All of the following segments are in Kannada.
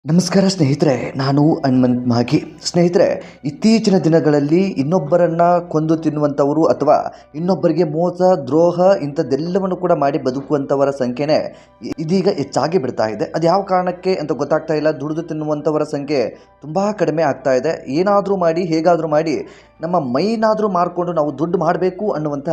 ನಮಸ್ಕಾರ ಸ್ನೇಹಿತರೆ, ನಾನು ಹನುಮಂತ್ ಮಾಗಿ. ಸ್ನೇಹಿತರೆ, ಇತ್ತೀಚಿನ ದಿನಗಳಲ್ಲಿ ಇನ್ನೊಬ್ಬರನ್ನು ಕೊಂದು ತಿನ್ನುವಂಥವರು ಅಥವಾ ಇನ್ನೊಬ್ಬರಿಗೆ ಮೋಸ, ದ್ರೋಹ ಇಂಥದ್ದೆಲ್ಲವನ್ನು ಕೂಡ ಮಾಡಿ ಬದುಕುವಂಥವರ ಸಂಖ್ಯೆನೇ ಇದೀಗ ಹೆಚ್ಚಾಗಿ ಬಿಡ್ತಾ ಇದೆ. ಅದು ಯಾವ ಕಾರಣಕ್ಕೆ ಅಂತ ಗೊತ್ತಾಗ್ತಾ ಇಲ್ಲ. ದುಡಿದು ತಿನ್ನುವಂಥವರ ಸಂಖ್ಯೆ ತುಂಬ ಕಡಿಮೆ ಆಗ್ತಾ ಇದೆ. ಏನಾದರೂ ಮಾಡಿ, ಹೇಗಾದರೂ ಮಾಡಿ ನಮ್ಮ ಮೈನಾದರೂ ಮಾರಿಕೊಂಡು ನಾವು ದುಡ್ಡು ಮಾಡಬೇಕು ಅನ್ನುವಂಥ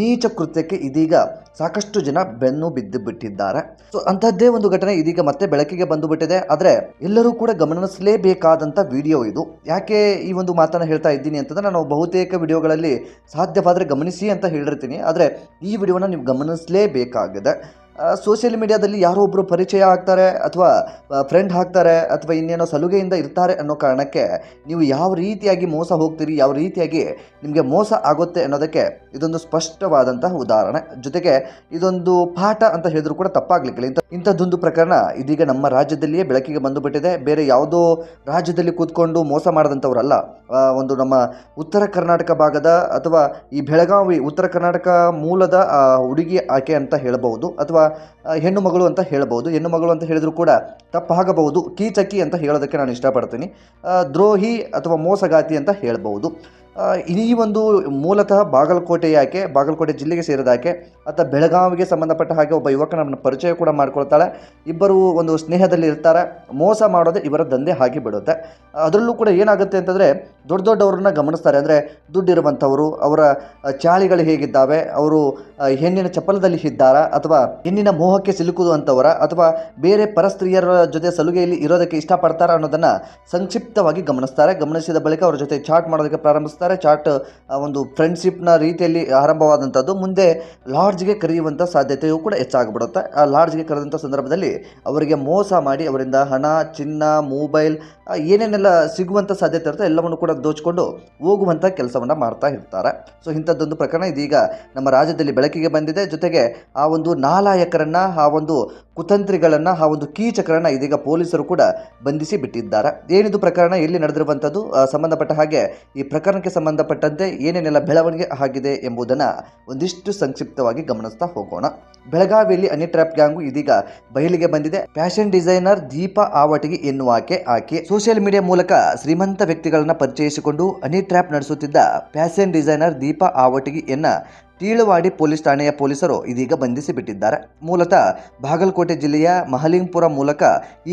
ನೀಚ ಕೃತ್ಯಕ್ಕೆ ಇದೀಗ ಸಾಕಷ್ಟು ಜನ ಬೆನ್ನು ಬಿದ್ದು ಬಿಟ್ಟಿದ್ದಾರೆ. ಸೊ ಅಂಥದ್ದೇ ಒಂದು ಘಟನೆ ಇದೀಗ ಮತ್ತೆ ಬೆಳಕಿಗೆ ಬಂದು ಬಿಟ್ಟಿದೆ. ಆದರೆ ಎಲ್ಲರೂ ಕೂಡ ಗಮನಿಸಲೇಬೇಕಾದಂಥ ವಿಡಿಯೋ ಇದು. ಯಾಕೆ ಈ ಒಂದು ಮಾತನ್ನು ಹೇಳ್ತಾ ಇದ್ದೀನಿ ಅಂತಂದರೆ, ನಾನು ಬಹುತೇಕ ವಿಡಿಯೋಗಳಲ್ಲಿ ಸಾಧ್ಯವಾದರೆ ಗಮನಿಸಿ ಅಂತ ಹೇಳಿರ್ತೀನಿ. ಆದರೆ ಈ ವಿಡಿಯೋನ ನೀವು ಗಮನಿಸಲೇಬೇಕಾಗಿದೆ. ಸೋಷಿಯಲ್ ಮೀಡಿಯಾದಲ್ಲಿ ಯಾರೋ ಒಬ್ಬರು ಪರಿಚಯ ಆಗ್ತಾರೆ ಅಥವಾ ಫ್ರೆಂಡ್ ಆಗ್ತಾರೆ ಅಥವಾ ಇನ್ನೇನೋ ಸಲುಗೆಯಿಂದ ಇರ್ತಾರೆ ಅನ್ನೋ ಕಾರಣಕ್ಕೆ ನೀವು ಯಾವ ರೀತಿಯಾಗಿ ಮೋಸ ಹೋಗ್ತೀರಿ, ಯಾವ ರೀತಿಯಾಗಿ ನಿಮಗೆ ಮೋಸ ಆಗುತ್ತೆ ಅನ್ನೋದಕ್ಕೆ ಇದೊಂದು ಸ್ಪಷ್ಟವಾದಂತಹ ಉದಾಹರಣೆ. ಜೊತೆಗೆ ಇದೊಂದು ಪಾಠ ಅಂತ ಹೇಳಿದ್ರು ಕೂಡ ತಪ್ಪಾಗ್ಲಿಕ್ಕಿಲ್ಲ. ಇಂಥದ್ದೊಂದು ಪ್ರಕರಣ ಇದೀಗ ನಮ್ಮ ರಾಜ್ಯದಲ್ಲಿಯೇ ಬೆಳಕಿಗೆ ಬಂದು ಬಿಟ್ಟಿದೆ. ಬೇರೆ ಯಾವುದೋ ರಾಜ್ಯದಲ್ಲಿ ಕೂತ್ಕೊಂಡು ಮೋಸ ಮಾಡಿದಂಥವ್ರಲ್ಲ. ಒಂದು ನಮ್ಮ ಉತ್ತರ ಕರ್ನಾಟಕ ಭಾಗದ ಅಥವಾ ಈ ಬೆಳಗಾವಿ ಉತ್ತರ ಕರ್ನಾಟಕ ಮೂಲದ ಹುಡುಗಿ ಆಕೆ ಅಂತ ಹೇಳಬಹುದು, ಅಥವಾ ಹೆಣ್ಣು ಮಗಳು ಅಂತ ಹೇಳಬಹುದು. ಹೆಣ್ಣು ಮಗಳು ಅಂತ ಹೇಳಿದ್ರು ಕೂಡ ತಪ್ಪಾಗಬಹುದು. ಕೀಚಕಿ ಅಂತ ಹೇಳೋದಕ್ಕೆ ನಾನು ಇಷ್ಟಪಡ್ತೀನಿ. ದ್ರೋಹಿ ಅಥವಾ ಮೋಸಗಾತಿ ಅಂತ ಹೇಳಬಹುದು. ಈ ಒಂದು ಮೂಲತಃ ಬಾಗಲಕೋಟೆ ಜಿಲ್ಲೆಗೆ ಸೇರಿದಾಕೆ ಅಥವಾ ಬೆಳಗಾವಿಗೆ ಸಂಬಂಧಪಟ್ಟ ಹಾಗೆ ಒಬ್ಬ ಯುವಕನನ್ನು ಪರಿಚಯ ಕೂಡ ಮಾಡ್ಕೊಳ್ತಾಳೆ. ಇಬ್ಬರು ಒಂದು ಸ್ನೇಹದಲ್ಲಿ ಇರ್ತಾರೆ. ಮೋಸ ಮಾಡೋದೇ ಇವರ ದಂಧೆ ಆಗಿ ಬಿಡುತ್ತೆ. ಅದರಲ್ಲೂ ಕೂಡ ಏನಾಗುತ್ತೆ ಅಂತಂದರೆ, ದೊಡ್ಡವ್ರನ್ನ ಗಮನಿಸ್ತಾರೆ. ಅಂದರೆ ದುಡ್ಡಿರುವಂಥವರು, ಅವರ ಚಾಳಿಗಳು ಹೇಗಿದ್ದಾವೆ, ಅವರು ಹೆಣ್ಣಿನ ಚಪಲದಲ್ಲಿ ಇದ್ದಾರಾ ಅಥವಾ ಹೆಣ್ಣಿನ ಮೋಹಕ್ಕೆ ಸಿಲುಕುವಂಥವರ ಅಥವಾ ಬೇರೆ ಪರಸ್ತ್ರೀಯರ ಜೊತೆ ಸಲುಗೆಯಲ್ಲಿ ಇರೋದಕ್ಕೆ ಇಷ್ಟಪಡ್ತಾರ ಅನ್ನೋದನ್ನು ಸಂಕ್ಷಿಪ್ತವಾಗಿ ಗಮನಿಸ್ತಾರೆ. ಗಮನಿಸಿದ ಬಳಿಕ ಅವರ ಜೊತೆ ಚಾಟ್ ಮಾಡೋದಕ್ಕೆ ಪ್ರಾರಂಭಿಸ್ತಾರೆ. ಚಾಟ್ ಒಂದು ಫ್ರೆಂಡ್ಶಿಪ್ನ ರೀತಿಯಲ್ಲಿ ಆರಂಭವಾದಂಥದ್ದು ಮುಂದೆ ಲಾಡ್ಜ್ಗೆ ಕರೆಯುವಂಥ ಸಾಧ್ಯತೆಯೂ ಕೂಡ ಹೆಚ್ಚಾಗಿಬಿಡುತ್ತೆ. ಆ ಲಾಡ್ಜ್ಗೆ ಕರೆದಂಥ ಸಂದರ್ಭದಲ್ಲಿ ಅವರಿಗೆ ಮೋಸ ಮಾಡಿ ಅವರಿಂದ ಹಣ, ಚಿನ್ನ, ಮೊಬೈಲ್ ಏನೇನೆಲ್ಲ ಸಿಗುವಂಥ ಸಾಧ್ಯತೆ ಇರುತ್ತೆ ಎಲ್ಲವನ್ನು ಕೂಡ ದೋಚಿಕೊಂಡು ಹೋಗುವಂಥ ಕೆಲಸವನ್ನು ಮಾಡ್ತಾ ಇರ್ತಾರೆ. ಸೊ ಇಂಥದ್ದೊಂದು ಪ್ರಕರಣ ಇದೀಗ ನಮ್ಮ ರಾಜ್ಯದಲ್ಲಿ ಬೆಳಕಿಗೆ ಬಂದಿದೆ. ಜೊತೆಗೆ ಆ ಒಂದು ನಾಲಾಯಕರನ್ನು, ಆ ಒಂದು ಕುತಂತ್ರಿಗಳನ್ನು, ಆ ಒಂದು ಕೀಚಕರನ್ನು ಇದೀಗ ಪೊಲೀಸರು ಕೂಡ ಬಂಧಿಸಿ ಬಿಟ್ಟಿದ್ದಾರೆ. ಏನಿದು ಪ್ರಕರಣ, ಎಲ್ಲಿ ನಡೆದಿರುವಂಥದ್ದು, ಸಂಬಂಧಪಟ್ಟ ಹಾಗೆ ಈ ಪ್ರಕರಣಕ್ಕೆ ಸಂಬಂಧಪಟ್ಟಂತೆ ಏನೇನೆಲ್ಲ ಬೆಳವಣಿಗೆ ಆಗಿದೆ ಎಂಬುದನ್ನು ಒಂದಿಷ್ಟು ಸಂಕ್ಷಿಪ್ತವಾಗಿ ಗಮನಿಸ್ತಾ ಹೋಗೋಣ. ಬೆಳಗಾವಿಯಲ್ಲಿ ಹನಿ ಟ್ರ್ಯಾಪ್ ಗ್ಯಾಂಗು ಇದೀಗ ಬಯಲಿಗೆ ಬಂದಿದೆ. ಫ್ಯಾಷನ್ ಡಿಸೈನರ್ ದೀಪಾ ಆವಟಗಿ ಆಕೆ ಸೋಷಿಯಲ್ ಮೀಡಿಯಾ ಮೂಲಕ ಶ್ರೀಮಂತ ವ್ಯಕ್ತಿಗಳನ್ನು ಪರಿಚಯಿಸಿಕೊಂಡು ಹನಿ ಟ್ರ್ಯಾಪ್ ನಡೆಸುತ್ತಿದ್ದ ಫ್ಯಾಷನ್ ಡಿಸೈನರ್ ದೀಪಾ ಆವಟಗಿಯನ್ನ ತೀಳವಾಡಿ ಪೊಲೀಸ್ ಠಾಣೆಯ ಪೊಲೀಸರು ಇದೀಗ ಬಂಧಿಸಿ ಬಿಟ್ಟಿದ್ದಾರೆ. ಮೂಲತಃ ಬಾಗಲಕೋಟೆ ಜಿಲ್ಲೆಯ ಮಹಲಿಂಗಪುರ ಮೂಲಕ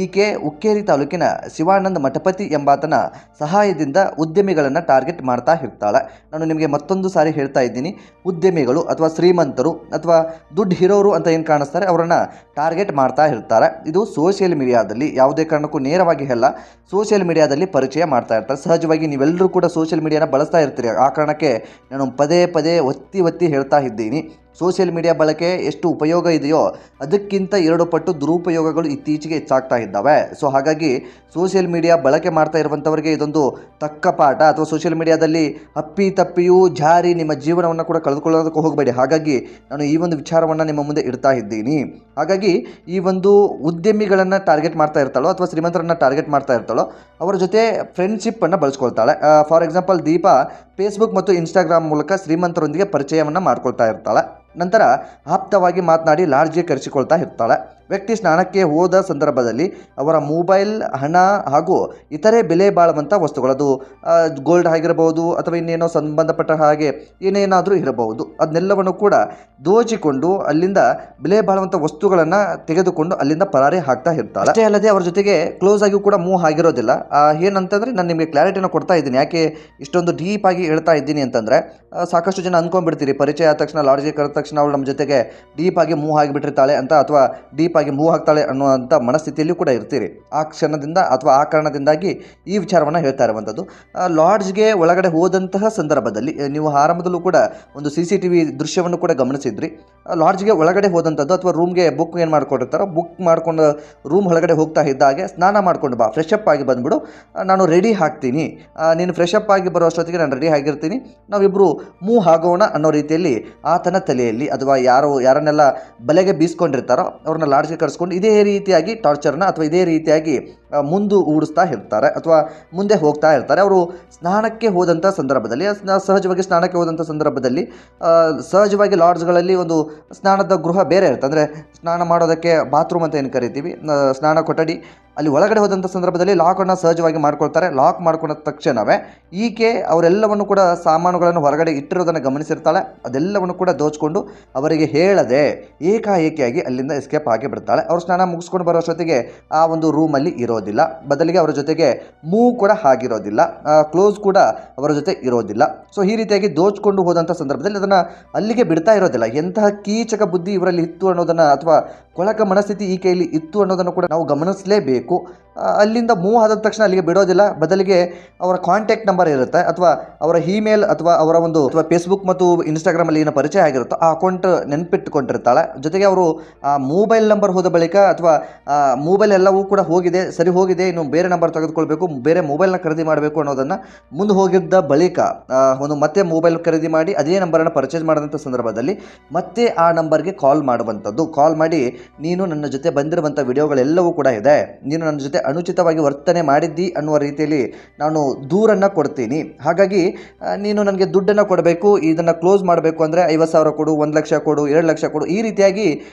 ಈಕೆ ಹುಕ್ಕೇರಿ ತಾಲೂಕಿನ ಶಿವಾನಂದ ಮಠಪತಿ ಎಂಬಾತನ ಸಹಾಯದಿಂದ ಉದ್ಯಮಿಗಳನ್ನು ಟಾರ್ಗೆಟ್ ಮಾಡ್ತಾ ಇರ್ತಾಳೆ. ನಾನು ನಿಮಗೆ ಮತ್ತೊಂದು ಸಾರಿ ಹೇಳ್ತಾ ಇದ್ದೀನಿ, ಉದ್ಯಮಿಗಳು ಅಥವಾ ಶ್ರೀಮಂತರು ಅಥವಾ ದುಡ್ಡು ಇರೋರು ಅಂತ ಏನು ಕಾಣಿಸ್ತಾರೆ ಅವರನ್ನು ಟಾರ್ಗೆಟ್ ಮಾಡ್ತಾ ಇರ್ತಾರೆ. ಇದು ಸೋಷಿಯಲ್ ಮೀಡಿಯಾದಲ್ಲಿ, ಯಾವುದೇ ಕಾರಣಕ್ಕೂ ನೇರವಾಗಿ ಅಲ್ಲ, ಸೋಷಿಯಲ್ ಮೀಡಿಯಾದಲ್ಲಿ ಪರಿಚಯ ಮಾಡ್ತಾ ಇರ್ತಾರೆ. ಸಹಜವಾಗಿ ನೀವೆಲ್ಲರೂ ಕೂಡ ಸೋಷಿಯಲ್ ಮೀಡಿಯಾನ ಬಳಸ್ತಾ ಇರ್ತೀರಿ. ಆ ಕಾರಣಕ್ಕೆ ನಾನು ಪದೇ ಒತ್ತಿ ಹೇಳ್ತಾ ಇದ್ದೀನಿ, ಸೋಷಿಯಲ್ ಮೀಡಿಯಾ ಬಳಕೆ ಎಷ್ಟು ಉಪಯೋಗ ಇದೆಯೋ ಅದಕ್ಕಿಂತ 2 ಪಟ್ಟು ದುರುಪಯೋಗಗಳು ಇತ್ತೀಚೆಗೆ ಹೆಚ್ಚಾಗ್ತಾ ಇದ್ದಾವೆ. ಸೊ ಹಾಗಾಗಿ ಸೋಷಿಯಲ್ ಮೀಡಿಯಾ ಬಳಕೆ ಮಾಡ್ತಾ ಇರುವಂಥವರಿಗೆ ಇದೊಂದು ತಕ್ಕ ಪಾಠ. ಅಥವಾ ಸೋಷಿಯಲ್ ಮೀಡಿಯಾದಲ್ಲಿ ತಪ್ಪಿಯೂ ಜಾರಿ ನಿಮ್ಮ ಜೀವನವನ್ನು ಕೂಡ ಕಳೆದುಕೊಳ್ಳೋದಕ್ಕೆ ಹೋಗಬೇಡಿ. ಹಾಗಾಗಿ ನಾನು ಈ ಒಂದು ವಿಚಾರವನ್ನು ನಿಮ್ಮ ಮುಂದೆ ಇಡ್ತಾ ಇದ್ದೀನಿ. ಹಾಗಾಗಿ ಈ ಒಂದು ಉದ್ಯಮಿಗಳನ್ನು ಟಾರ್ಗೆಟ್ ಮಾಡ್ತಾ ಇರ್ತಾಳೋ ಅಥವಾ ಶ್ರೀಮಂತರನ್ನು ಟಾರ್ಗೆಟ್ ಮಾಡ್ತಾ ಇರ್ತಾಳೋ ಅವರ ಜೊತೆ ಫ್ರೆಂಡ್ಶಿಪ್ಪನ್ನು ಬಳಸ್ಕೊಳ್ತಾಳೆ. ಫಾರ್ ಎಕ್ಸಾಂಪಲ್, ದೀಪಾ ಫೇಸ್ಬುಕ್ ಮತ್ತು ಇನ್ಸ್ಟಾಗ್ರಾಮ್ ಮೂಲಕ ಶ್ರೀಮಂತರೊಂದಿಗೆ ಪರಿಚಯವನ್ನು ಮಾಡ್ಕೊಳ್ತಾ ಇರ್ತಾಳೆ. ನಂತರ ಆಪ್ತವಾಗಿ ಮಾತನಾಡಿ ಲಾಡ್ಜ್ಗೆ ಕರೆಸಿಕೊಳ್ತಾ ಇರ್ತಾಳೆ. ವ್ಯಕ್ತಿ ಸ್ನಾನಕ್ಕೆ ಹೋದ ಸಂದರ್ಭದಲ್ಲಿ ಅವರ ಮೊಬೈಲ್, ಹಣ ಹಾಗೂ ಇತರೆ ಬೆಲೆ ಬಾಳುವಂಥ ವಸ್ತುಗಳು, ಅದು ಗೋಲ್ಡ್ ಆಗಿರಬಹುದು ಅಥವಾ ಇನ್ನೇನೋ ಸಂಬಂಧಪಟ್ಟ ಹಾಗೆ ಏನೇನಾದರೂ ಇರಬಹುದು, ಅದನ್ನೆಲ್ಲವನ್ನು ಕೂಡ ದೋಚಿಕೊಂಡು ಅಲ್ಲಿಂದ ಬೆಲೆ ಬಾಳುವಂಥ ವಸ್ತುಗಳನ್ನು ತೆಗೆದುಕೊಂಡು ಅಲ್ಲಿಂದ ಪರಾರಿ ಆಗ್ತಾ ಇರ್ತಾಳೆ. ಅಷ್ಟೇ ಅಲ್ಲದೆ ಅವರ ಜೊತೆಗೆ ಕ್ಲೋಸ್ ಆಗಿ ಕೂಡ ಮೂವ್ ಆಗಿರೋದಿಲ್ಲ. ಏನಂತಂದರೆ, ನಾನು ನಿಮಗೆ ಕ್ಲಾರಿಟಿನ ಕೊಡ್ತಾ ಇದ್ದೀನಿ. ಯಾಕೆ ಇಷ್ಟೊಂದು ಡೀಪ್ ಆಗಿ ಹೇಳ್ತಾ ಇದ್ದೀನಿ ಅಂತಂದರೆ, ಸಾಕಷ್ಟು ಜನ ಅಂದ್ಕೊಂಡ್ಬಿಡ್ತೀರಿ ಪರಿಚಯ ಆದ ತಕ್ಷಣ, ಲಾಡ್ಜ್ಗೆ ಕರೆದ ತಕ್ಷಣ ಅವಳು ನಮ್ಮ ಜೊತೆಗೆ ಡೀಪ್ ಆಗಿ ಮೂವ್ ಆಗಿಬಿಟ್ಟಿರ್ತಾಳೆ ಅಂತ, ಅಥವಾ ಡೀಪ್ ಆಗಿ ಮೂವ್ ಆಗ್ತಾಳೆ ಅನ್ನುವಂಥ ಮನಸ್ಥಿತಿಯಲ್ಲಿ ಕೂಡ ಇರ್ತೀರಿ. ಆ ಕ್ಷಣದಿಂದ ಅಥವಾ ಆ ಕಾರಣದಿಂದಾಗಿ ಈ ವಿಚಾರವನ್ನು ಹೇಳ್ತಾ ಇರುವಂಥದ್ದು. ಲಾಡ್ಜ್ಗೆ ಒಳಗಡೆ ಹೋದಂತಹ ಸಂದರ್ಭದಲ್ಲಿ ನೀವು ಆರಂಭದಲ್ಲೂ ಕೂಡ ಒಂದು CCTV ದೃಶ್ಯವನ್ನು ಕೂಡ ಗಮನಿಸಿದ್ರಿ. ಲಾಡ್ಜ್ಗೆ ಒಳಗಡೆ ಹೋದಂಥದ್ದು ಅಥವಾ ರೂಮ್ಗೆ ಬುಕ್ ಏನು ಮಾಡ್ಕೊಂಡಿರ್ತಾರೋ, ಬುಕ್ ಮಾಡ್ಕೊಂಡು ರೂಮ್ ಒಳಗಡೆ ಹೋಗ್ತಾ ಇದ್ದಾಗೆ ಸ್ನಾನ ಮಾಡ್ಕೊಂಡು ಬಾ, ಫ್ರೆಶ್ ಅಪ್ ಆಗಿ ಬಂದುಬಿಡು, ನಾನು ರೆಡಿ ಆಗ್ತೀನಿ, ನೀನು ಫ್ರೆಶ್ ಅಪ್ ಆಗಿ ಬರೋ ಅಷ್ಟೊತ್ತಿಗೆ ನಾನು ರೆಡಿ ಆಗಿರ್ತೀನಿ, ನಾವಿಬ್ಬರು ಮೂವ್ ಆಗೋಣ ಅನ್ನೋ ರೀತಿಯಲ್ಲಿ ಆತನ ತಲೆಯಲ್ಲಿ ಅಥವಾ ಯಾರನ್ನೆಲ್ಲ ಬಲೆಗೆ ಬೀಸ್ಕೊಂಡಿರ್ತಾರೋ ಅವ್ರನ್ನ ಲಾಡ್ಜ್ಗೆ ಕರೆಸ್ಕೊಂಡು ಇದೇ ರೀತಿಯಾಗಿ ಟಾರ್ಚರ್ನ ಅಥವಾ ಇದೇ ರೀತಿಯಾಗಿ ಮುಂದೂಡಿಸ್ತಾ ಇರ್ತಾರೆ ಅಥವಾ ಮುಂದೆ ಹೋಗ್ತಾ ಇರ್ತಾರೆ. ಅವರು ಸ್ನಾನಕ್ಕೆ ಹೋದಂಥ ಸಂದರ್ಭದಲ್ಲಿ ಸಹಜವಾಗಿ ಲಾಡ್ಜ್ಗಳಲ್ಲಿ ಒಂದು ಸ್ನಾನದ ಗೃಹ ಬೇರೆ ಇರುತ್ತೆ. ಅಂದರೆ ಸ್ನಾನ ಮಾಡೋದಕ್ಕೆ ಬಾತ್ರೂಮ್ ಅಂತ ಏನು ಕರಿತೀವಿ, ಸ್ನಾನ ಕೊಠಡಿ, ಅಲ್ಲಿ ಒಳಗಡೆ ಹೋದಂಥ ಸಂದರ್ಭದಲ್ಲಿ ಲಾಕನ್ನು ಸಹಜವಾಗಿ ಮಾಡ್ಕೊಳ್ತಾರೆ. ಲಾಕ್ ಮಾಡ್ಕೊಂಡ ತಕ್ಷಣವೇ ಈಕೆ ಅವರೆಲ್ಲವನ್ನು ಕೂಡ ಸಾಮಾನುಗಳನ್ನು ಹೊರಗಡೆ ಇಟ್ಟಿರೋದನ್ನು ಗಮನಿಸಿರ್ತಾಳೆ. ಅದೆಲ್ಲವನ್ನು ಕೂಡ ದೋಚಿಕೊಂಡು ಅವರಿಗೆ ಹೇಳದೆ ಏಕಾಏಕಿಯಾಗಿ ಅಲ್ಲಿಂದ ಎಸ್ಕೇಪ್ ಆಗಿ ಬಿಡ್ತಾಳೆ. ಅವರು ಸ್ನಾನ ಮುಗಿಸ್ಕೊಂಡು ಬರೋಷ್ಟೊತ್ತಿಗೆ ಆ ಒಂದು ರೂಮಲ್ಲಿ ಇರೋದಿಲ್ಲ. ಬದಲಿಗೆ ಅವರ ಜೊತೆಗೆ ಮೂವ್ ಕೂಡ ಆಗಿರೋದಿಲ್ಲ, ಕ್ಲೋಸ್ ಕೂಡ ಅವರ ಜೊತೆ ಇರೋದಿಲ್ಲ. ಸೊ ಈ ರೀತಿಯಾಗಿ ದೋಚ್ಕೊಂಡು ಹೋದಂಥ ಸಂದರ್ಭದಲ್ಲಿ ಅದನ್ನು ಅಲ್ಲಿಗೆ ಬಿಡ್ತಾ ಇರೋದಿಲ್ಲ. ಎಂತಹ ಕೀಚಕ ಬುದ್ಧಿ ಇವರಲ್ಲಿ ಇತ್ತು ಅನ್ನೋದನ್ನು, ಅಥವಾ ಕೊಳಕ ಮನಸ್ಥಿತಿ ಈ ಕೈಯಲ್ಲಿ ಇತ್ತು ಅನ್ನೋದನ್ನು ಕೂಡ ನಾವು ಗಮನಿಸಲೇಬೇಕು. ಅಲ್ಲಿಂದ ಮೂವ್ ಆದ ತಕ್ಷಣ ಅಲ್ಲಿಗೆ ಬಿಡೋದಿಲ್ಲ. ಬದಲಿಗೆ ಅವರ ಕಾಂಟ್ಯಾಕ್ಟ್ ನಂಬರ್ ಇರುತ್ತೆ, ಅಥವಾ ಅವರ ಇಮೇಲ್, ಅಥವಾ ಅವರ ಒಂದು ಅಥವಾ ಫೇಸ್ಬುಕ್ ಮತ್ತು ಇನ್ಸ್ಟಾಗ್ರಾಮಲ್ಲಿ ಏನೋ ಪರಿಚಯ ಆಗಿರುತ್ತೋ ಆ ಅಕೌಂಟ್ ನೆನಪಿಟ್ಟುಕೊಂಡಿರ್ತಾಳೆ. ಜೊತೆಗೆ ಅವರು ಆ ಮೊಬೈಲ್ ನಂಬರ್ ಹೋದ ಬಳಿಕ, ಅಥವಾ ಮೊಬೈಲ್ ಎಲ್ಲವೂ ಕೂಡ ಹೋಗಿದೆ, ಸರಿ ಹೋಗಿದೆ, ಇನ್ನು ಬೇರೆ ನಂಬರ್ ತೆಗೆದುಕೊಳ್ಬೇಕು, ಬೇರೆ ಮೊಬೈಲ್ನ ಖರೀದಿ ಮಾಡಬೇಕು ಅನ್ನೋದನ್ನು ಮುಂದೆ ಹೋಗಿದ್ದ ಬಳಿಕ ಒಂದು ಮತ್ತೆ ಮೊಬೈಲ್ ಖರೀದಿ ಮಾಡಿ ಅದೇ ನಂಬರನ್ನು ಪರ್ಚೇಸ್ ಮಾಡಿದಂಥ ಸಂದರ್ಭದಲ್ಲಿ ಮತ್ತೆ ಆ ನಂಬರ್ಗೆ ಕಾಲ್ ಮಾಡುವಂಥದ್ದು. ಕಾಲ್ ಮಾಡಿ, ನೀನು ನನ್ನ ಜೊತೆ ಬಂದಿರುವಂಥ ವಿಡಿಯೋಗಳೆಲ್ಲವೂ ಕೂಡ ಇದೆ, ನೀನು ನನ್ನ ಜೊತೆ ಅನುಚಿತವಾಗಿ ವರ್ತನೆ ಮಾಡಿದ್ದಿ ಅನ್ನುವ ರೀತಿಯಲ್ಲಿ ನಾನು ದೂರನ್ನು ಕೊಡ್ತೀನಿ. ಹಾಗಾಗಿ ನೀನು ನನಗೆ ದುಡ್ಡನ್ನು ಕೊಡಬೇಕು, ಇದನ್ನು ಕ್ಲೋಸ್ ಮಾಡಬೇಕು ಅಂದರೆ 50,000 ಕೊಡು, 1 ಲಕ್ಷ ಕೊಡು, 2 ಲಕ್ಷ ಕೊಡು, ಈ ರೀತಿಯಾಗಿ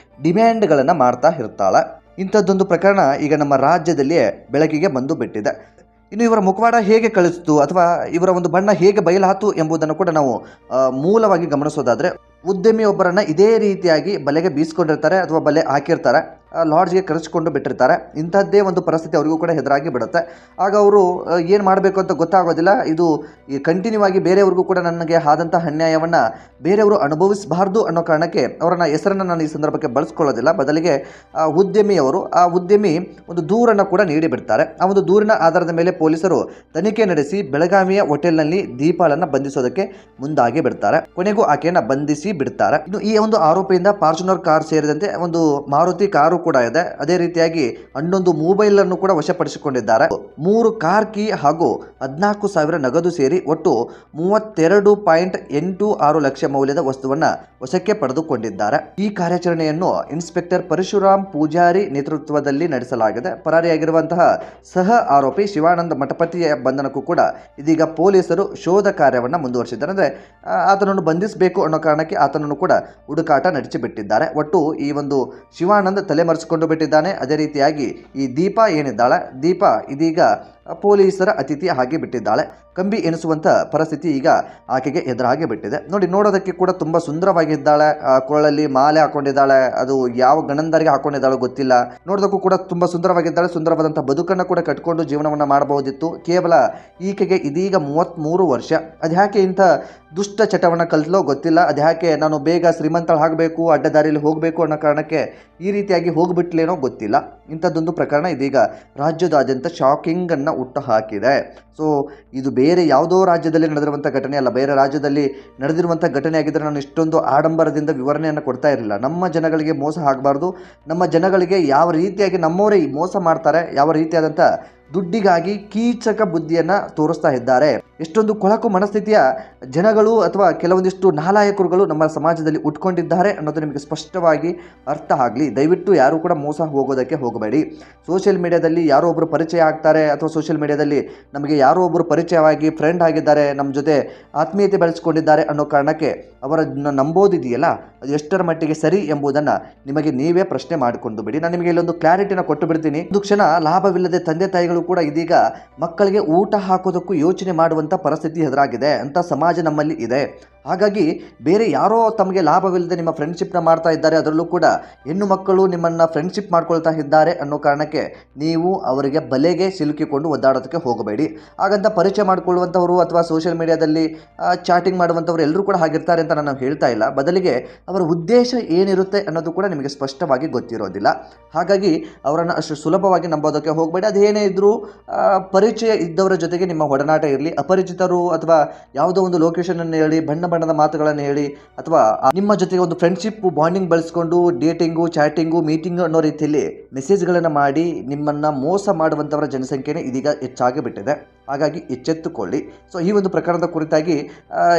ಡಿಮ್ಯಾಂಡ್ಗಳನ್ನು ಮಾಡ್ತಾ ಇರ್ತಾಳೆ. ಇಂಥದ್ದೊಂದು ಪ್ರಕರಣ ಈಗ ನಮ್ಮ ರಾಜ್ಯದಲ್ಲಿಯೇ ಬೆಳಕಿಗೆ ಬಂದು ಬಿಟ್ಟಿದೆ. ಇನ್ನು ಇವರ ಮುಖವಾಡ ಹೇಗೆ ಕಳಿಸ್ತು, ಅಥವಾ ಇವರ ಒಂದು ಬಣ್ಣ ಹೇಗೆ ಬಯಲಾತು ಎಂಬುದನ್ನು ಕೂಡ ನಾವು ಮೂಲವಾಗಿ ಗಮನಿಸೋದಾದರೆ, ಉದ್ಯಮಿಯೊಬ್ಬರನ್ನು ಇದೇ ರೀತಿಯಾಗಿ ಬಲೆಗೆ ಬೀಸ್ಕೊಂಡಿರ್ತಾರೆ, ಅಥವಾ ಬಲೆ ಹಾಕಿರ್ತಾರೆ, ಲಾಡ್ಜ್ಗೆ ಕರೆಸಿಕೊಂಡು ಬಿಟ್ಟಿರ್ತಾರೆ. ಇಂಥದ್ದೇ ಒಂದು ಪರಿಸ್ಥಿತಿ ಅವರಿಗೂ ಕೂಡ ಎದುರಾಗಿ ಬಿಡುತ್ತೆ. ಆಗ ಅವರು ಏನು ಮಾಡಬೇಕು ಅಂತ ಗೊತ್ತಾಗೋದಿಲ್ಲ. ಇದು ಈ ಕಂಟಿನ್ಯೂ ಆಗಿ ಬೇರೆಯವ್ರಿಗೂ ಕೂಡ ನನಗೆ ಆದಂಥ ಅನ್ಯಾಯವನ್ನು ಬೇರೆಯವರು ಅನುಭವಿಸಬಾರ್ದು ಅನ್ನೋ ಕಾರಣಕ್ಕೆ ಅವರನ್ನ ಹೆಸರನ್ನು ನಾನು ಈ ಸಂದರ್ಭಕ್ಕೆ ಬಳಸ್ಕೊಳ್ಳೋದಿಲ್ಲ. ಬದಲಿಗೆ ಆ ಉದ್ಯಮಿ ಒಂದು ದೂರನ್ನು ಕೂಡ ನೀಡಿಬಿಡ್ತಾರೆ. ಆ ಒಂದು ದೂರಿನ ಆಧಾರದ ಮೇಲೆ ಪೊಲೀಸರು ತನಿಖೆ ನಡೆಸಿ ಬೆಳಗಾವಿಯ ಹೋಟೆಲ್ನಲ್ಲಿ ದೀಪಾಳನ್ನು ಬಂಧಿಸೋದಕ್ಕೆ ಮುಂದಾಗಿ ಬಿಡ್ತಾರೆ. ಕೊನೆಗೂ ಆಕೆಯನ್ನು ಬಂಧಿಸಿ ಬಿಡ್ತಾರೆ. ಇನ್ನು ಈ ಒಂದು ಆರೋಪಿಯಿಂದ ಫಾರ್ಚುನರ್ ಕಾರ್ ಸೇರಿದಂತೆ ಒಂದು ಮಾರುತಿ ಕಾರು ಕೂಡ ಇದೆ. ಅದೇ ರೀತಿಯಾಗಿ 11 ಮೊಬೈಲ್ ಅನ್ನು ಕೂಡ ವಶಪಡಿಸಿಕೊಂಡಿದ್ದಾರೆ. 3 ಕಾರ್ ಕೀ ಹಾಗೂ 14,000 ನಗದು ಸೇರಿ ಒಟ್ಟು 32.86 ಲಕ್ಷ ಮೌಲ್ಯದ ವಸ್ತುವನ್ನ ವಶಕ್ಕೆ ಪಡೆದುಕೊಂಡಿದ್ದಾರೆ. ಈ ಕಾರ್ಯಾಚರಣೆಯನ್ನು ಇನ್ಸ್ಪೆಕ್ಟರ್ ಪರಶುರಾಮ್ ಪೂಜಾರಿ ನೇತೃತ್ವದಲ್ಲಿ ನಡೆಸಲಾಗಿದೆ. ಪರಾರಿಯಾಗಿರುವಂತಹ ಸಹ ಆರೋಪಿ ಶಿವಾನಂದ ಮಠಪತಿಯ ಬಂಧನಕ್ಕೂ ಕೂಡ ಇದೀಗ ಪೊಲೀಸರು ಶೋಧ ಕಾರ್ಯವನ್ನು ಮುಂದುವರಿಸಿದ್ದಾರೆ. ಅಂದರೆ ಆತನನ್ನು ಬಂಧಿಸಬೇಕು ಅನ್ನೋ ಕಾರಣಕ್ಕೆ ಆತನನ್ನು ಕೂಡ ಹುಡುಕಾಟ ನಡೆಸಿಬಿಟ್ಟಿದ್ದಾರೆ. ಒಟ್ಟು ಈ ಒಂದು ಶಿವಾನಂದ್ ತಲೆಮರೆಸಿಕೊಂಡು ಬಿಟ್ಟಿದ್ದಾನೆ. ಅದೇ ರೀತಿಯಾಗಿ ಈ ದೀಪಾ ಏನಿದ್ದಾಳೆ, ದೀಪಾ ಇದೀಗ ಪೊಲೀಸರ ಅತಿಥಿ ಆಗಿ ಬಿಟ್ಟಿದ್ದಾಳೆ. ಕಂಬಿ ಎನಿಸುವಂಥ ಪರಿಸ್ಥಿತಿ ಈಗ ಆಕೆಗೆ ಎದುರಾಗಿ ಬಿಟ್ಟಿದೆ. ನೋಡೋದಕ್ಕೆ ಕೂಡ ತುಂಬ ಸುಂದರವಾಗಿದ್ದಾಳೆ. ಕೊರಳಲ್ಲಿ ಮಾಲೆ ಹಾಕೊಂಡಿದ್ದಾಳೆ, ಅದು ಯಾವ ಗಣಂದರಿಗೆ ಹಾಕೊಂಡಿದ್ದಾಳೋ ಗೊತ್ತಿಲ್ಲ. ನೋಡೋದಕ್ಕೂ ಕೂಡ ತುಂಬ ಸುಂದರವಾಗಿದ್ದಾಳೆ. ಸುಂದರವಾದಂಥ ಬದುಕನ್ನು ಕೂಡ ಕಟ್ಕೊಂಡು ಜೀವನವನ್ನು ಮಾಡಬಹುದಿತ್ತು. ಕೇವಲ ಈಕೆಗೆ ಇದೀಗ 33 ವರ್ಷ. ಅದು ಯಾಕೆ ಇಂಥ ದುಷ್ಟ ಚಟವನ್ನು ಕಲಿತಲೋ ಗೊತ್ತಿಲ್ಲ. ಅದು ಯಾಕೆ ನಾನು ಬೇಗ ಶ್ರೀಮಂತಳಾಗಬೇಕು, ಅಡ್ಡದಾರಿಯಲ್ಲಿ ಹೋಗಬೇಕು ಅನ್ನೋ ಕಾರಣಕ್ಕೆ ಈ ರೀತಿಯಾಗಿ ಹೋಗ್ಬಿಟ್ಲೇನೋ ಗೊತ್ತಿಲ್ಲ. ಇಂಥದ್ದೊಂದು ಪ್ರಕರಣ ಇದೀಗ ರಾಜ್ಯದಾದ್ಯಂತ ಶಾಕಿಂಗನ್ನು ಹುಟ್ಟು ಹಾಕಿದೆ. ಸೊ ಇದು ಬೇರೆ ಯಾವುದೋ ರಾಜ್ಯದಲ್ಲಿ ನಡೆದಿರುವಂಥ ಘಟನೆ ಅಲ್ಲ. ಬೇರೆ ರಾಜ್ಯದಲ್ಲಿ ನಡೆದಿರುವಂಥ ಘಟನೆ ಆಗಿದ್ದರೆ ನಾನು ಇಷ್ಟೊಂದು ಆಡಂಬರದಿಂದ ವಿವರಣೆಯನ್ನು ಕೊಡ್ತಾ ಇರಲಿಲ್ಲ. ನಮ್ಮ ಜನಗಳಿಗೆ ಮೋಸ ಆಗಬಾರ್ದು. ನಮ್ಮ ಜನಗಳಿಗೆ ಯಾವ ರೀತಿಯಾಗಿ ನಮ್ಮವರೇ ಮೋಸ ಮಾಡ್ತಾರೆ, ಯಾವ ರೀತಿಯಾದಂಥ ದುಡ್ಡಿಗಾಗಿ ಕೀಚಕ ಬುದ್ಧಿಯನ್ನು ತೋರಿಸ್ತಾ ಇದ್ದಾರೆ. ಎಷ್ಟೊಂದು ಕೊಳಕು ಮನಸ್ಥಿತಿಯ ಜನಗಳು ಅಥವಾ ಕೆಲವೊಂದಿಷ್ಟು ನಾಲಾಯಕರುಗಳು ನಮ್ಮ ಸಮಾಜದಲ್ಲಿ ಉಟ್ಕೊಂಡಿದ್ದಾರೆ ಅನ್ನೋದು ನಿಮಗೆ ಸ್ಪಷ್ಟವಾಗಿ ಅರ್ಥ ಆಗಲಿ. ದಯವಿಟ್ಟು ಯಾರೂ ಕೂಡ ಮೋಸ ಹೋಗೋದಕ್ಕೆ ಹೋಗಬೇಡಿ. ಸೋಷಿಯಲ್ ಮೀಡಿಯಾದಲ್ಲಿ ಯಾರೋ ಒಬ್ಬರು ಪರಿಚಯ ಆಗ್ತಾರೆ, ಅಥವಾ ಸೋಷಿಯಲ್ ಮೀಡಿಯಾದಲ್ಲಿ ನಮಗೆ ಯಾರೋ ಒಬ್ಬರು ಪರಿಚಯವಾಗಿ ಫ್ರೆಂಡ್ ಆಗಿದ್ದಾರೆ, ನಮ್ಮ ಜೊತೆ ಆತ್ಮೀಯತೆ ಬೆಳೆಸ್ಕೊಂಡಿದ್ದಾರೆ ಅನ್ನೋ ಕಾರಣಕ್ಕೆ ಅವರನ್ನು ನಂಬೋದಿದೆಯಲ್ಲ, ಅದು ಎಷ್ಟರ ಮಟ್ಟಿಗೆ ಸರಿ ಎಂಬುದನ್ನು ನಿಮಗೆ ನೀವೇ ಪ್ರಶ್ನೆ ಮಾಡಿಕೊಂಡು ಬಿಡಿ. ನಾನು ನಿಮಗೆ ಇಲ್ಲೊಂದು ಕ್ಲಾರಿಟಿನ ಕೊಟ್ಟು ಬಿಡ್ತೀನಿ. ಒಂದು ಕ್ಷಣ ಲಾಭವಿಲ್ಲದೆ ತಂದೆ ತಾಯಿಗಳು ಕೂಡ ಇದೀಗ ಮಕ್ಕಳಿಗೆ ಊಟ ಹಾಕೋದಕ್ಕೂ ಯೋಚನೆ ಮಾಡುವಂಥ ಪರಿಸ್ಥಿತಿ ಎದುರಾಗಿದೆ. ಅಂತ ಸಮಾಜ ನಮ್ಮಲ್ಲಿ ಇದೆ. ಹಾಗಾಗಿ ಬೇರೆ ಯಾರೋ ತಮಗೆ ಲಾಭವಿಲ್ಲದೆ ನಿಮ್ಮ ಫ್ರೆಂಡ್ಶಿಪ್ನ ಮಾಡ್ತಾ ಇದ್ದಾರೆ, ಅದರಲ್ಲೂ ಕೂಡ ಹೆಣ್ಣು ಮಕ್ಕಳು ನಿಮ್ಮನ್ನು ಫ್ರೆಂಡ್ಶಿಪ್ ಮಾಡ್ಕೊಳ್ತಾ ಇದ್ದಾರೆ ಅನ್ನೋ ಕಾರಣಕ್ಕೆ ನೀವು ಅವರಿಗೆ ಬಲೆಗೆ ಸಿಲುಕಿಕೊಂಡು ಒದ್ದಾಡೋದಕ್ಕೆ ಹೋಗಬೇಡಿ. ಹಾಗಂತ ಪರಿಚಯ ಮಾಡಿಕೊಳ್ಳುವಂಥವರು ಅಥವಾ ಸೋಷಿಯಲ್ ಮೀಡಿಯಾದಲ್ಲಿ ಚಾಟಿಂಗ್ ಮಾಡುವಂಥವ್ರು ಎಲ್ಲರೂ ಕೂಡ ಹಾಗಿರ್ತಾರೆ ಅಂತ ನಾನು ಹೇಳ್ತಾ ಇಲ್ಲ. ಬದಲಿಗೆ ಅವರ ಉದ್ದೇಶ ಏನಿರುತ್ತೆ ಅನ್ನೋದು ಕೂಡ ನಿಮಗೆ ಸ್ಪಷ್ಟವಾಗಿ ಗೊತ್ತಿರೋದಿಲ್ಲ. ಹಾಗಾಗಿ ಅವರನ್ನು ಅಷ್ಟು ಸುಲಭವಾಗಿ ನಂಬೋದಕ್ಕೆ ಹೋಗಬೇಡಿ. ಅದೇನೇ ಇದ್ದರೂ ಪರಿಚಯ ಇದ್ದವರ ಜೊತೆಗೆ ನಿಮ್ಮ ಒಡನಾಟ ಇರಲಿ. ಅಪರಿಚಿತರು ಅಥವಾ ಯಾವುದೋ ಒಂದು ಲೊಕೇಶನನ್ನು ಹೇಳಿ, ಬಣ್ಣದ ಮಾತುಗಳನ್ನು ಹೇಳಿ, ಅಥವಾ ನಿಮ್ಮ ಜೊತೆಗೆ ಒಂದು ಫ್ರೆಂಡ್ಶಿಪ್ ಬಾಂಡಿಂಗ್ ಬೆಳೆಸ್ಕೊಂಡು ಡೇಟಿಂಗು, ಚಾಟಿಂಗು, ಮೀಟಿಂಗು ಅನ್ನೋ ರೀತಿಯಲ್ಲಿ ಮೆಸೇಜ್ಗಳನ್ನು ಮಾಡಿ ನಿಮ್ಮನ್ನು ಮೋಸ ಮಾಡುವಂಥವರ ಜನಸಂಖ್ಯೆನೇ ಇದೀಗ ಹೆಚ್ಚಾಗಿ ಬಿಟ್ಟಿದೆ. ಹಾಗಾಗಿ ಎಚ್ಚೆತ್ತುಕೊಳ್ಳಿ. ಸೊ ಈ ಒಂದು ಪ್ರಕರಣದ ಕುರಿತಾಗಿ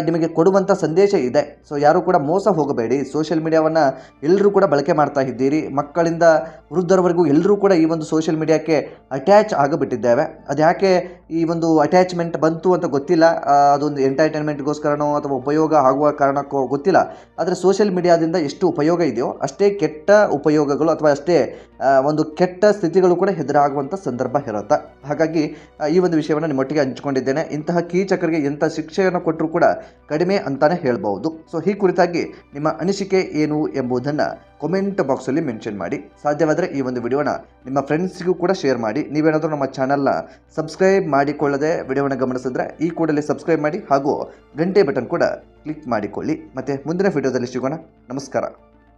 ನಿಮಗೆ ಕೊಡುವಂಥ ಸಂದೇಶ ಇದೆ. ಸೊ ಯಾರೂ ಕೂಡ ಮೋಸ ಹೋಗಬೇಡಿ. ಸೋಷಿಯಲ್ ಮೀಡಿಯಾವನ್ನು ಎಲ್ಲರೂ ಕೂಡ ಬಳಕೆ ಮಾಡ್ತಾ ಇದ್ದೀರಿ. ಮಕ್ಕಳಿಂದ ವೃದ್ಧರವರೆಗೂ ಎಲ್ಲರೂ ಕೂಡ ಈ ಒಂದು ಸೋಷಿಯಲ್ ಮೀಡಿಯಾಕ್ಕೆ ಅಟ್ಯಾಚ್ ಆಗಿಬಿಟ್ಟಿದ್ದೇವೆ. ಅದು ಯಾಕೆ ಈ ಒಂದು ಅಟ್ಯಾಚ್ಮೆಂಟ್ ಬಂತು ಅಂತ ಗೊತ್ತಿಲ್ಲ. ಅದೊಂದು ಎಂಟರ್ಟೈನ್ಮೆಂಟ್ಗೋಸ್ಕರನೋ ಅಥವಾ ಉಪಯೋಗ ಆಗುವ ಕಾರಣಕ್ಕೋ ಗೊತ್ತಿಲ್ಲ. ಆದರೆ ಸೋಷಿಯಲ್ ಮೀಡಿಯಾದಿಂದ ಎಷ್ಟು ಉಪಯೋಗ ಇದೆಯೋ ಅಷ್ಟೇ ಕೆಟ್ಟ ಉಪಯೋಗಗಳು ಅಥವಾ ಅಷ್ಟೇ ಒಂದು ಕೆಟ್ಟ ಸ್ಥಿತಿಗಳು ಕೂಡ ಎದುರಾಗುವಂಥ ಸಂದರ್ಭ ಇರುತ್ತೆ. ಹಾಗಾಗಿ ಈ ಒಂದು ವಿಷಯವನ್ನು ನಿಮ್ಮೊಟ್ಟಿಗೆ ಹಂಚಿಕೊಂಡಿದ್ದೇನೆ. ಇಂತಹ ಕೀಚಕರಿಗೆ ಎಂಥ ಶಿಕ್ಷೆಯನ್ನು ಕೊಟ್ಟರೂ ಕೂಡ ಕಡಿಮೆ ಅಂತಲೇ ಹೇಳ್ಬೋದು. ಸೊ ಈ ಕುರಿತಾಗಿ ನಿಮ್ಮ ಅನಿಸಿಕೆ ಏನು ಎಂಬುದನ್ನು ಕಾಮೆಂಟ್ ಬಾಕ್ಸಲ್ಲಿ ಮೆನ್ಷನ್ ಮಾಡಿ. ಸಾಧ್ಯವಾದರೆ ಈ ಒಂದು ವಿಡಿಯೋನ ನಿಮ್ಮ ಫ್ರೆಂಡ್ಸ್ಗೂ ಕೂಡ ಶೇರ್ ಮಾಡಿ. ನೀವೇನಾದರೂ ನಮ್ಮ ಚಾನಲ್ನ ಸಬ್ಸ್ಕ್ರೈಬ್ ಮಾಡಿಕೊಳ್ಳದೆ ವಿಡಿಯೋವನ್ನು ಗಮನಿಸಿದ್ರೆ ಈ ಕೂಡಲೇ ಸಬ್ಸ್ಕ್ರೈಬ್ ಮಾಡಿ ಹಾಗೂ ಗಂಟೆ ಬಟನ್ ಕೂಡ ಕ್ಲಿಕ್ ಮಾಡಿಕೊಳ್ಳಿ. ಮತ್ತು ಮುಂದಿನ ವಿಡಿಯೋದಲ್ಲಿ ಸಿಗೋಣ. ನಮಸ್ಕಾರ.